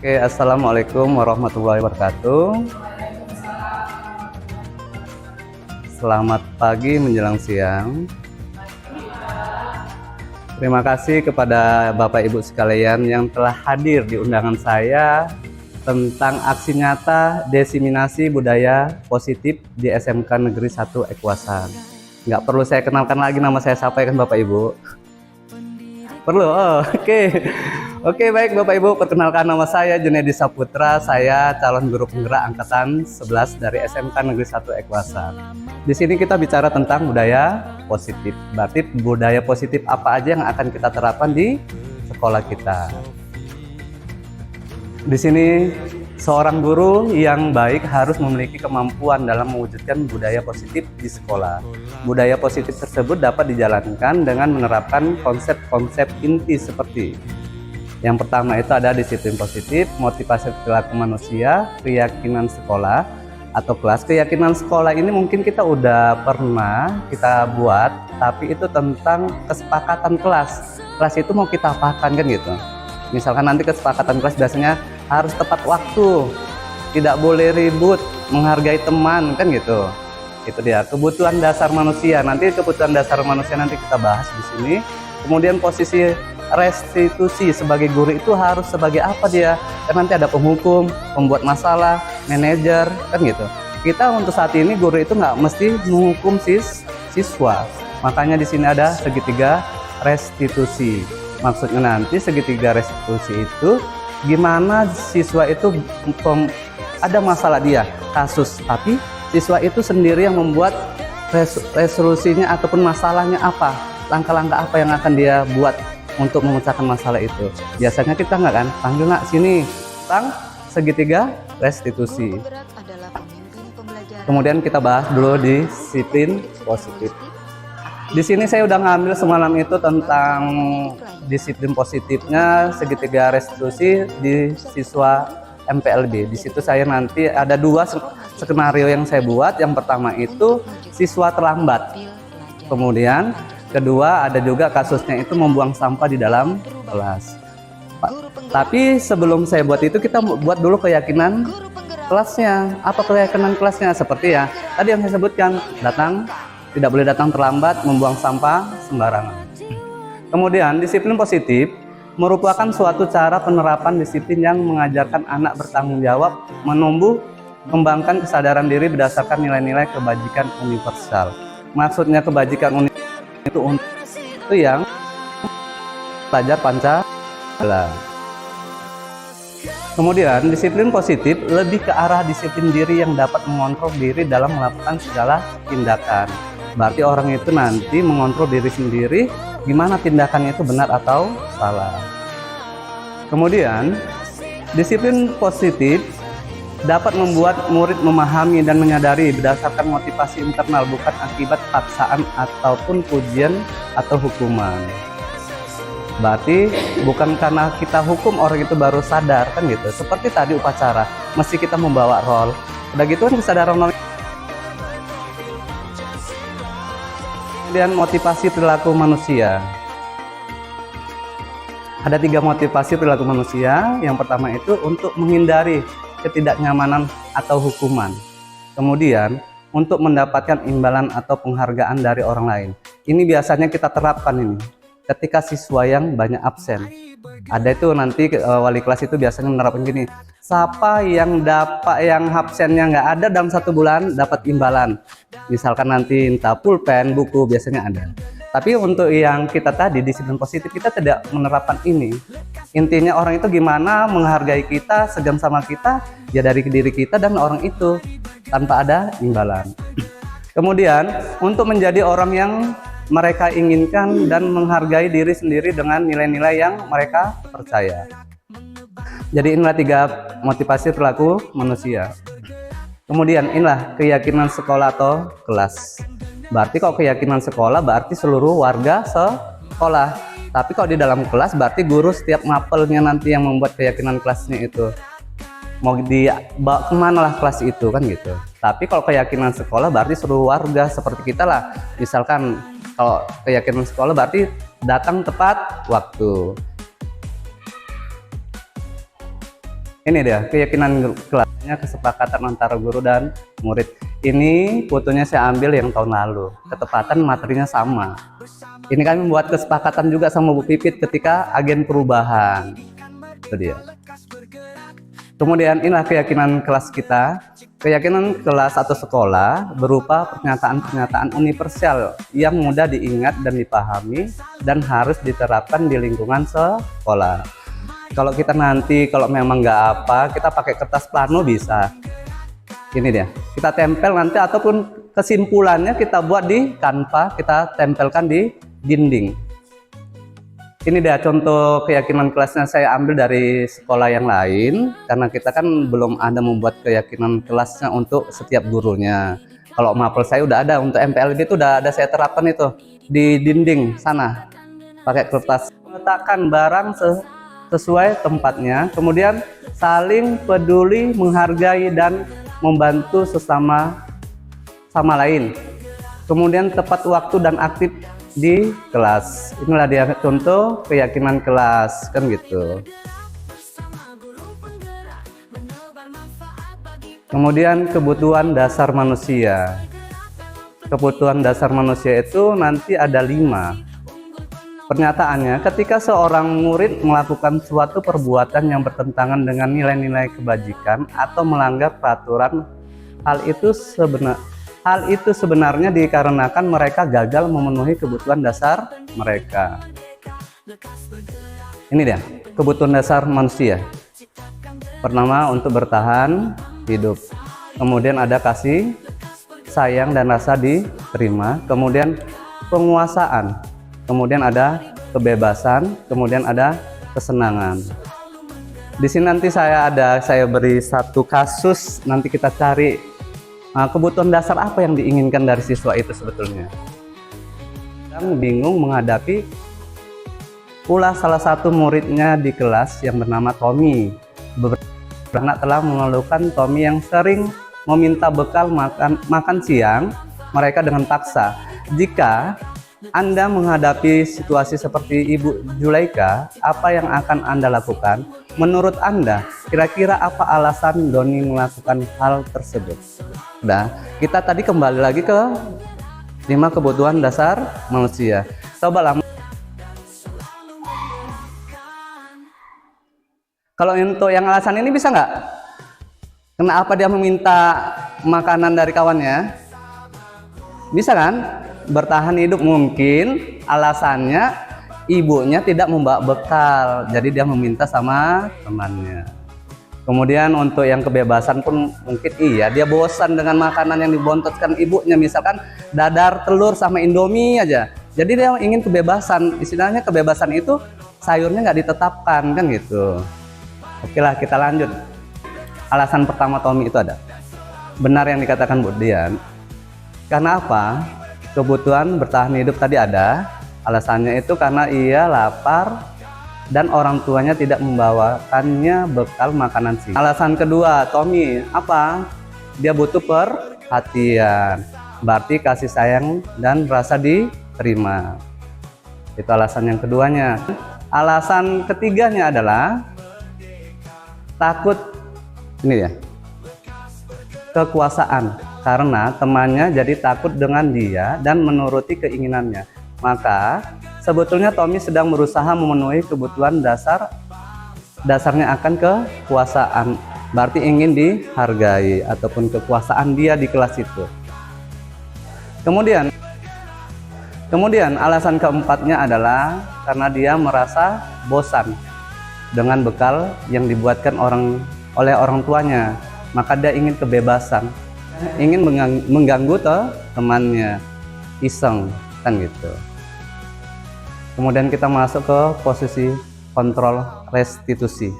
Oke, assalamualaikum warahmatullahi wabarakatuh. Selamat pagi menjelang siang. Terima kasih kepada Bapak Ibu sekalian yang telah hadir di undangan saya tentang aksi nyata diseminasi budaya positif di SMK Negeri 1 Equasan. Nggak perlu saya kenalkan lagi nama saya siapa ya kan Bapak Ibu? Perlu? Oh, oke. Oke, baik Bapak Ibu, perkenalkan nama saya Junedi Saputra, saya calon guru penggerak angkatan 11 dari SMK Negeri 1 Equasan. Di sini kita bicara tentang budaya positif. Berarti budaya positif apa aja yang akan kita terapkan di sekolah kita. Di sini seorang guru yang baik harus memiliki kemampuan dalam mewujudkan budaya positif di sekolah. Budaya positif tersebut dapat dijalankan dengan menerapkan konsep-konsep inti seperti yang pertama itu ada disiplin positif, motivasi perilaku manusia, keyakinan sekolah atau kelas. Keyakinan sekolah ini mungkin kita udah pernah kita buat, tapi itu tentang kesepakatan kelas. Kelas itu mau kita apakan kan gitu. Misalkan nanti kesepakatan kelas biasanya harus tepat waktu, tidak boleh ribut, menghargai teman kan gitu. Itu dia kebutuhan dasar manusia. Nanti kebutuhan dasar manusia nanti kita bahas di sini. Kemudian posisi restitusi sebagai guru itu harus sebagai apa dia? Karena nanti ada penghukum, pembuat masalah, manajer kan gitu. Kita untuk saat ini guru itu nggak mesti menghukum siswa. Makanya di sini ada segitiga restitusi. Maksudnya nanti segitiga restitusi itu gimana siswa itu ada masalah dia kasus, tapi siswa itu sendiri yang membuat resolusinya ataupun masalahnya apa, langkah-langkah apa yang akan dia buat untuk memecahkan masalah itu. Biasanya kita nggak kan panggil nak sini tentang segitiga restitusi. Kemudian kita bahas dulu disiplin positif. Di sini saya udah ngambil semalam itu tentang disiplin positifnya segitiga restitusi di siswa MPLB. Di situ saya nanti ada dua skenario yang saya buat. Yang pertama itu siswa terlambat. Kemudian kedua ada juga kasusnya itu membuang sampah di dalam kelas. Tapi sebelum saya buat itu kita buat dulu keyakinan kelasnya. Apa keyakinan kelasnya? Seperti ya tadi yang saya sebutkan, tidak boleh datang terlambat, membuang sampah sembarangan. Kemudian disiplin positif merupakan suatu cara penerapan disiplin yang mengajarkan anak bertanggung jawab, menumbuh kembangkan kesadaran diri berdasarkan nilai-nilai kebajikan universal. Maksudnya kebajikan universal itu yang pelajar Pancasila. Kemudian disiplin positif lebih ke arah disiplin diri yang dapat mengontrol diri dalam melakukan segala tindakan. Berarti orang itu nanti mengontrol diri sendiri gimana tindakannya itu benar atau salah. Kemudian disiplin positif dapat membuat murid memahami dan menyadari berdasarkan motivasi internal, bukan akibat paksaan ataupun pujian atau hukuman. Berarti bukan karena kita hukum orang itu baru sadar kan gitu. Seperti tadi upacara, mesti kita membawa role. Udah gitu kan kesadaran role. Kemudian motivasi perilaku manusia. Ada 3 motivasi perilaku manusia. Yang pertama itu untuk menghindari ketidaknyamanan atau hukuman. Kemudian untuk mendapatkan imbalan atau penghargaan dari orang lain. Ini biasanya kita terapkan ini ketika siswa yang banyak absen. Ada itu nanti wali kelas itu biasanya menerapkan gini, siapa yang absennya nggak ada dalam 1 bulan dapat imbalan. Misalkan nanti entah pulpen, buku biasanya ada. Tapi untuk yang kita tadi disiplin positif kita tidak menerapkan ini. Intinya orang itu gimana menghargai kita, segan sama kita, ya dari diri kita dan orang itu tanpa ada imbalan. Kemudian untuk menjadi orang yang mereka inginkan dan menghargai diri sendiri dengan nilai-nilai yang mereka percaya. Jadi inilah 3 motivasi perilaku manusia. Kemudian inilah keyakinan sekolah atau kelas. Berarti kalau keyakinan sekolah berarti seluruh warga sekolah. Tapi kalau di dalam kelas berarti guru setiap mapelnya nanti yang membuat keyakinan kelasnya itu. Mau dibawa kemana lah kelas itu kan gitu. Tapi kalau keyakinan sekolah berarti seluruh warga seperti kita lah. Misalkan kalau keyakinan sekolah berarti datang tepat waktu. Ini dia keyakinan kelasnya, kesepakatan antara guru dan murid. Ini fotonya saya ambil yang tahun lalu, ketepatan materinya sama. Ini kami membuat kesepakatan juga sama Bu Pipit ketika agen perubahan. Itu dia. Kemudian inilah keyakinan kelas kita. Keyakinan kelas atau sekolah berupa pernyataan-pernyataan universal yang mudah diingat dan dipahami dan harus diterapkan di lingkungan sekolah. Kalau kita nanti kalau memang nggak apa, kita pakai kertas plano bisa. Ini dia, kita tempel nanti, ataupun kesimpulannya kita buat di Canva, kita tempelkan di dinding. Ini dia contoh keyakinan kelasnya, saya ambil dari sekolah yang lain, karena kita kan belum ada membuat keyakinan kelasnya untuk setiap gurunya. Kalau mapel saya udah ada, untuk MPLB itu udah ada saya terapkan itu di dinding sana, pakai kertas. Meletakkan barang sesuai tempatnya, kemudian saling peduli, menghargai dan membantu sesama lain, kemudian tepat waktu dan aktif di kelas. Inilah dia contoh keyakinan kelas, kan gitu. Kemudian kebutuhan dasar manusia. Kebutuhan dasar manusia itu nanti ada 5. Pernyataannya, ketika seorang murid melakukan suatu perbuatan yang bertentangan dengan nilai-nilai kebajikan atau melanggar peraturan, hal itu sebenarnya dikarenakan mereka gagal memenuhi kebutuhan dasar mereka. Ini dia, kebutuhan dasar manusia. Pertama, untuk bertahan hidup. Kemudian ada kasih, sayang, dan rasa diterima. Kemudian penguasaan. Kemudian ada kebebasan, kemudian ada kesenangan. Di sini nanti saya beri satu kasus, nanti kita cari kebutuhan dasar apa yang diinginkan dari siswa itu sebetulnya. Dan bingung menghadapi pula salah satu muridnya di kelas yang bernama Tommy. Beberapa anak telah mengeluhkan Tommy yang sering meminta bekal makan siang mereka dengan paksa. Jika Anda menghadapi situasi seperti Ibu Julaika, apa yang akan Anda lakukan? Menurut Anda, kira-kira apa alasan Doni melakukan hal tersebut? Nah, kita tadi kembali lagi ke 5 kebutuhan dasar manusia. Cobalah. Kalau untuk yang alasan ini bisa nggak? Kenapa dia meminta makanan dari kawannya? Bisa kan? Bertahan hidup, mungkin alasannya ibunya tidak membawa bekal, jadi dia meminta sama temannya. Kemudian untuk yang kebebasan pun mungkin dia bosan dengan makanan yang dibontotkan ibunya, misalkan dadar telur sama indomie aja, jadi dia ingin kebebasan. Istilahnya kebebasan itu sayurnya nggak ditetapkan, kan gitu. Oke lah, kita lanjut. Alasan pertama Tommy itu ada benar yang dikatakan Bu Dian. Karena apa? Kebutuhan bertahan hidup tadi ada, alasannya itu karena ia lapar dan orang tuanya tidak membawakannya bekal makanan siang. Alasan kedua Tommy apa? Dia butuh perhatian, berarti kasih sayang dan rasa diterima. Itu alasan yang keduanya. Alasan ketiganya adalah takut, ini ya, kekuasaan. Karena temannya jadi takut dengan dia dan menuruti keinginannya. Maka sebetulnya Tommy sedang berusaha memenuhi kebutuhan dasarnya akan kekuasaan. Berarti ingin dihargai ataupun kekuasaan dia di kelas itu. Kemudian alasan keempatnya adalah karena dia merasa bosan dengan bekal yang dibuatkan oleh orang tuanya. Maka dia ingin kebebasan, ingin mengganggu temannya, iseng, kan gitu. Kemudian kita masuk ke posisi kontrol restitusi.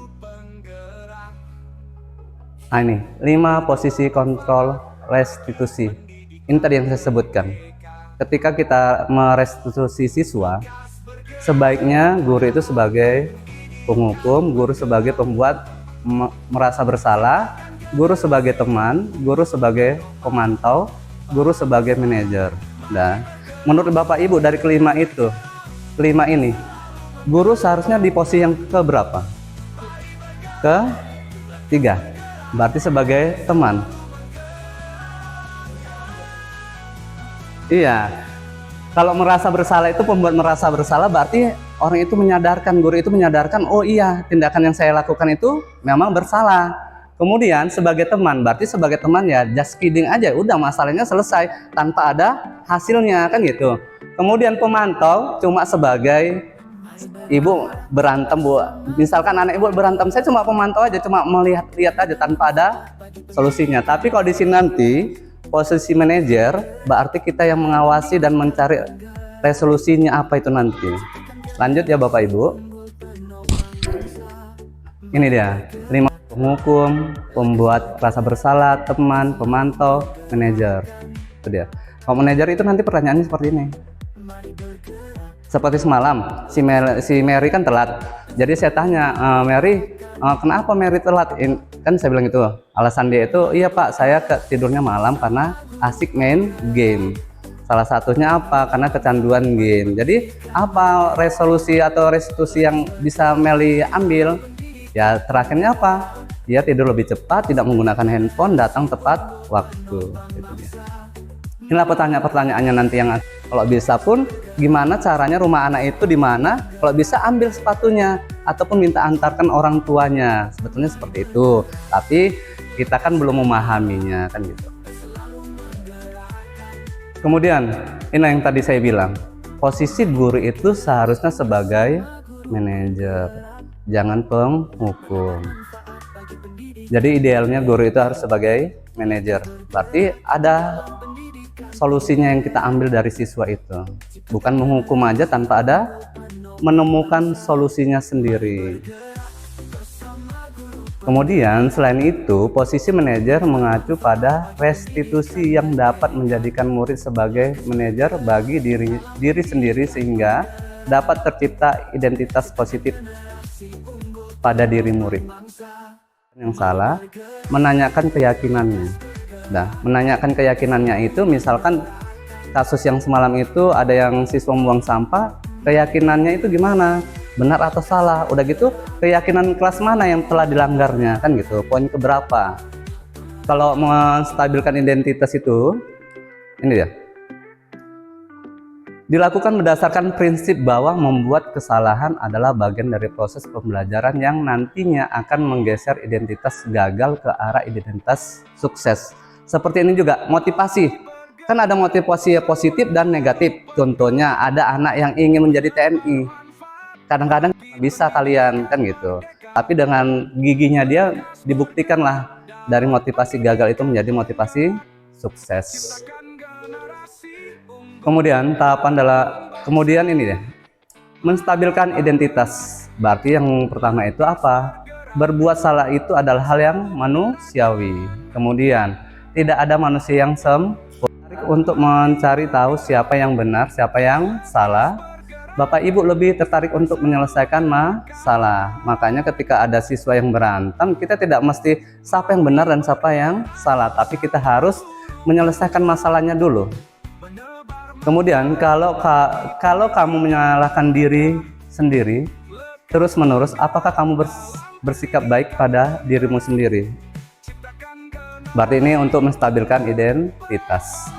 Nah ini 5 posisi kontrol restitusi. Ini tadi yang saya sebutkan. Ketika kita merestitusi siswa, sebaiknya guru itu sebagai penghukum, guru sebagai pembuat merasa bersalah, guru sebagai teman, guru sebagai pemantau, guru sebagai manajer. Nah, menurut Bapak Ibu dari kelima ini, guru seharusnya di posisi yang keberapa? 3. Berarti sebagai teman. Iya. Kalau merasa bersalah itu pembuat merasa bersalah, berarti orang itu menyadarkan, guru itu menyadarkan, oh iya, tindakan yang saya lakukan itu memang bersalah. Kemudian sebagai teman, berarti sebagai teman ya just kidding aja, udah masalahnya selesai tanpa ada hasilnya kan gitu. Kemudian pemantau cuma sebagai ibu berantem bu, misalkan anak ibu berantem, saya cuma pemantau aja, cuma melihat-lihat aja tanpa ada solusinya. Tapi kalau di sini nanti posisi manajer, berarti kita yang mengawasi dan mencari resolusinya apa itu nanti. Lanjut ya Bapak Ibu. Ini dia 5 penghukum, pembuat rasa bersalah, teman, pemantau, manajer. Itu dia. Kalau manajer itu nanti pertanyaannya seperti ini. Seperti semalam, si Mary kan telat. Jadi saya tanya, Mary, kenapa Mary telat? Kan saya bilang itu, alasan dia itu, iya Pak, saya tidurnya malam karena asik main game. Salah satunya apa? Karena kecanduan game. Jadi apa resolusi atau restitusi yang bisa Mary ambil? Ya terakhirnya apa? Dia tidur lebih cepat, tidak menggunakan handphone, datang tepat waktu. Itu dia. Inilah pertanyaannya nanti yang kalau bisa pun gimana caranya rumah anak itu di mana, kalau bisa ambil sepatunya ataupun minta antarkan orang tuanya. Sebetulnya seperti itu. Tapi kita kan belum memahaminya kan gitu. Kemudian ini yang tadi saya bilang, posisi guru itu seharusnya sebagai manajer, jangan penghukum. Jadi idealnya guru itu harus sebagai manajer. Berarti ada solusinya yang kita ambil dari siswa itu, bukan menghukum aja tanpa ada menemukan solusinya sendiri. Kemudian selain itu, posisi manajer mengacu pada restitusi yang dapat menjadikan murid sebagai manajer bagi diri sendiri sehingga dapat tercipta identitas positif pada diri murid. Yang salah, menanyakan keyakinannya. Nah, menanyakan keyakinannya itu misalkan kasus yang semalam itu ada yang siswa membuang sampah, keyakinannya itu gimana? Benar atau salah? Udah gitu keyakinan kelas mana yang telah dilanggarnya kan gitu, poin keberapa? Kalau menstabilkan identitas itu, ini dia. Dilakukan berdasarkan prinsip bahwa membuat kesalahan adalah bagian dari proses pembelajaran yang nantinya akan menggeser identitas gagal ke arah identitas sukses. Seperti ini juga motivasi, kan ada motivasi positif dan negatif. Contohnya ada anak yang ingin menjadi TNI, kadang-kadang bisa kalian kan gitu, tapi dengan giginya dia dibuktikanlah dari motivasi gagal itu menjadi motivasi sukses. Kemudian kemudian ini deh, menstabilkan identitas. Berarti yang pertama itu apa? Berbuat salah itu adalah hal yang manusiawi. Kemudian tidak ada manusia yang sempurna. Untuk mencari tahu siapa yang benar, siapa yang salah, Bapak Ibu lebih tertarik untuk menyelesaikan masalah. Makanya ketika ada siswa yang berantem, kita tidak mesti siapa yang benar dan siapa yang salah, tapi kita harus menyelesaikan masalahnya dulu. Kemudian kalau kamu menyalahkan diri sendiri terus menerus, apakah kamu bersikap baik pada dirimu sendiri? Berarti ini untuk menstabilkan identitas.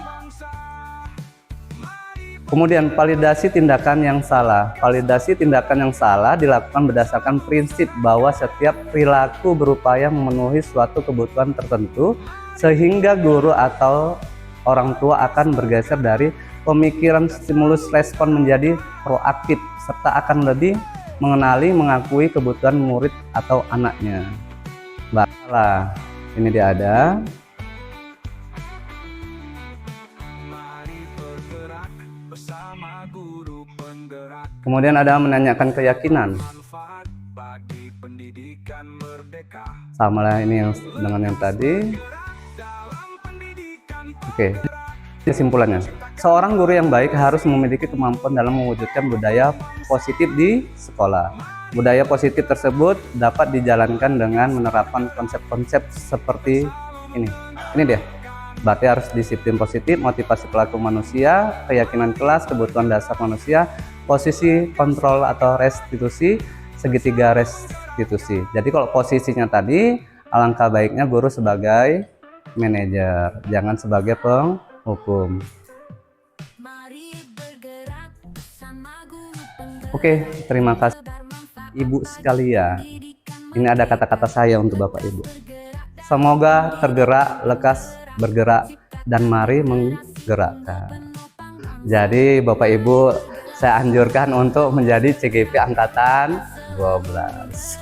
Kemudian validasi tindakan yang salah. Validasi tindakan yang salah dilakukan berdasarkan prinsip bahwa setiap perilaku berupaya memenuhi suatu kebutuhan tertentu, sehingga guru atau orang tua akan bergeser dari pemikiran stimulus respon menjadi proaktif, serta akan lebih mengenali, mengakui kebutuhan murid atau anaknya. Baiklah, ini dia ada. Kemudian ada menanyakan keyakinan. Sama lah ini yang dengan yang tadi. Oke. Kesimpulannya, seorang guru yang baik harus memiliki kemampuan dalam mewujudkan budaya positif di sekolah. Budaya positif tersebut dapat dijalankan dengan menerapkan konsep-konsep seperti ini. Ini dia. Berarti harus disiplin positif, motivasi pelaku manusia, keyakinan kelas, kebutuhan dasar manusia, posisi kontrol atau restitusi, segitiga restitusi. Jadi kalau posisinya tadi alangkah baiknya guru sebagai manajer, jangan sebagai penghukum. Oke, terima kasih Ibu sekalian. Ini ada kata-kata saya untuk Bapak Ibu. Semoga tergerak, lekas bergerak, dan mari menggerakkan. Jadi Bapak Ibu, saya anjurkan untuk menjadi CGP Angkatan 12.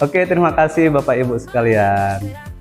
Oke, terima kasih Bapak Ibu sekalian.